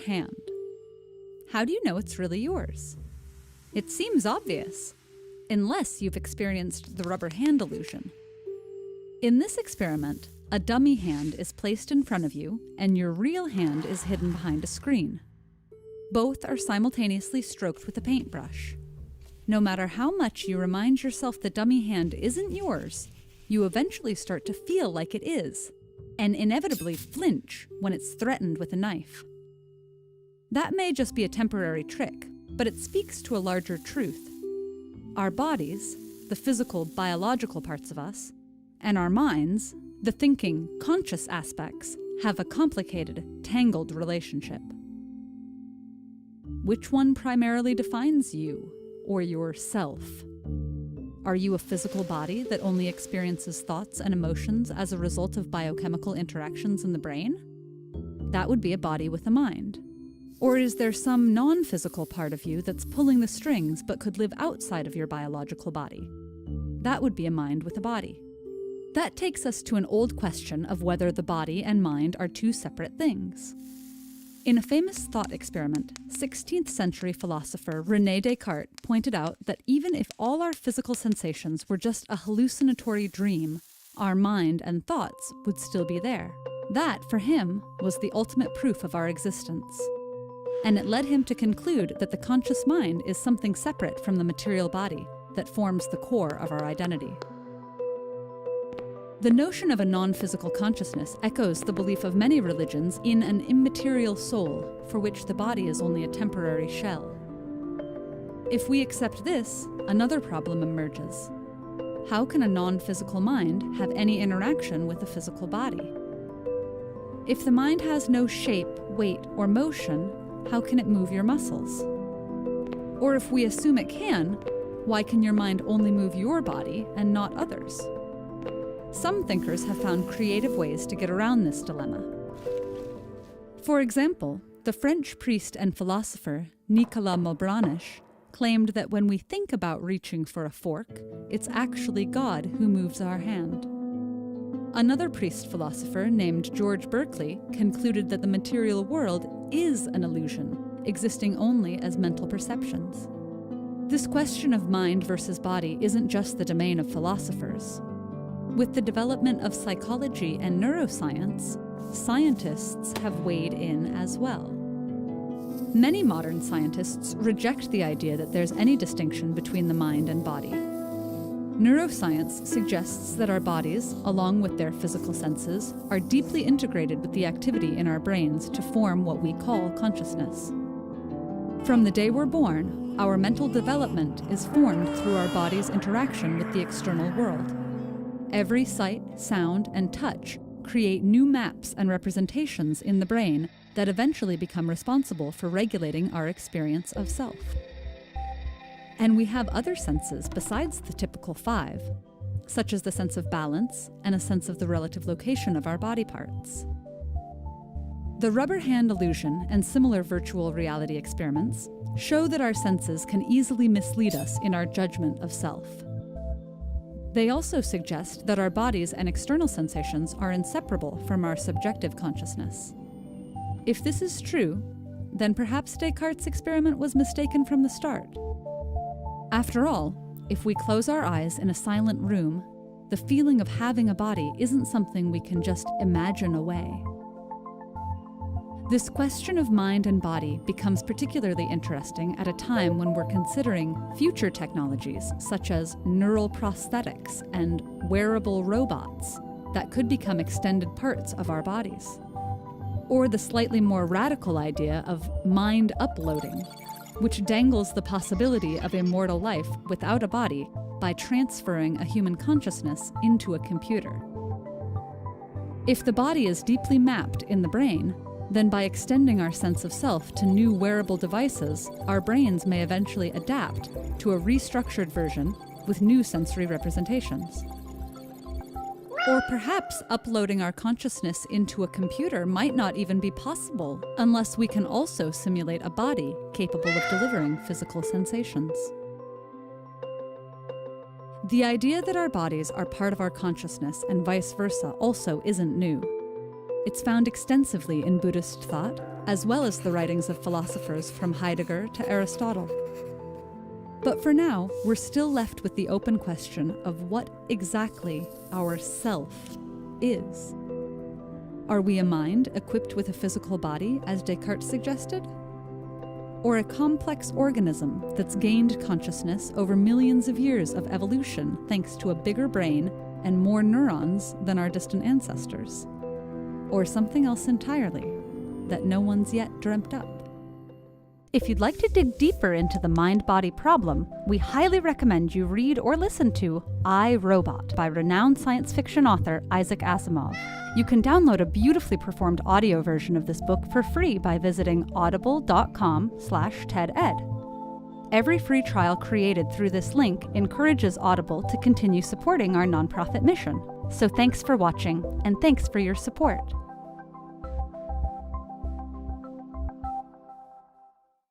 hand. How do you know it's really yours? It seems obvious, unless you've experienced the rubber hand illusion. In this experiment, a dummy hand is placed in front of you and your real hand is hidden behind a screen. Both are simultaneously stroked with a paintbrush. No matter how much you remind yourself the dummy hand isn't yours, you eventually start to feel like it is, and inevitably flinch when it's threatened with a knife. That may just be a temporary trick, but it speaks to a larger truth. Our bodies, the physical, biological parts of us, and our minds, the thinking, conscious aspects, have a complicated, tangled relationship. Which one primarily defines you, or yourself? Are you a physical body that only experiences thoughts and emotions as a result of biochemical interactions in the brain? That would be a body with a mind. Or is there some non-physical part of you that's pulling the strings but could live outside of your biological body? That would be a mind with a body. That takes us to an old question of whether the body and mind are two separate things. In a famous thought experiment, 16th century philosopher René Descartes pointed out that even if all our physical sensations were just a hallucinatory dream, our mind and thoughts would still be there. That, for him, was the ultimate proof of our existence. And it led him to conclude that the conscious mind is something separate from the material body that forms the core of our identity. The notion of a non-physical consciousness echoes the belief of many religions in an immaterial soul for which the body is only a temporary shell. If we accept this, another problem emerges. How can a non-physical mind have any interaction with a physical body? If the mind has no shape, weight, or motion, how can it move your muscles? Or if we assume it can, why can your mind only move your body and not others? Some thinkers have found creative ways to get around this dilemma. For example, the French priest and philosopher Nicolas Malebranche claimed that when we think about reaching for a fork, it's actually God who moves our hand. Another priest-philosopher named George Berkeley concluded that the material world is an illusion, existing only as mental perceptions. This question of mind versus body isn't just the domain of philosophers. With the development of psychology and neuroscience, scientists have weighed in as well. Many modern scientists reject the idea that there's any distinction between the mind and body. Neuroscience suggests that our bodies, along with their physical senses, are deeply integrated with the activity in our brains to form what we call consciousness. From the day we're born, our mental development is formed through our body's interaction with the external world. Every sight, sound, and touch create new maps and representations in the brain that eventually become responsible for regulating our experience of self. And we have other senses besides the typical 5, such as the sense of balance and a sense of the relative location of our body parts. The rubber hand illusion and similar virtual reality experiments show that our senses can easily mislead us in our judgment of self. They also suggest that our bodies and external sensations are inseparable from our subjective consciousness. If this is true, then perhaps Descartes' experiment was mistaken from the start. After all, if we close our eyes in a silent room, the feeling of having a body isn't something we can just imagine away. This question of mind and body becomes particularly interesting at a time when we're considering future technologies such as neural prosthetics and wearable robots that could become extended parts of our bodies. Or the slightly more radical idea of mind uploading, which dangles the possibility of immortal life without a body by transferring a human consciousness into a computer. If the body is deeply mapped in the brain, then by extending our sense of self to new wearable devices, our brains may eventually adapt to a restructured version with new sensory representations. Or perhaps uploading our consciousness into a computer might not even be possible unless we can also simulate a body capable of delivering physical sensations. The idea that our bodies are part of our consciousness and vice versa also isn't new. It's found extensively in Buddhist thought, as well as the writings of philosophers from Heidegger to Aristotle. But for now, we're still left with the open question of what exactly our self is. Are we a mind equipped with a physical body, as Descartes suggested? Or a complex organism that's gained consciousness over millions of years of evolution thanks to a bigger brain and more neurons than our distant ancestors? Or something else entirely that no one's yet dreamt up? If you'd like to dig deeper into the mind-body problem, we highly recommend you read or listen to I, Robot by renowned science fiction author Isaac Asimov. You can download a beautifully performed audio version of this book for free by visiting audible.com/TEDEd. Every free trial created through this link encourages Audible to continue supporting our nonprofit mission. So thanks for watching, and thanks for your support.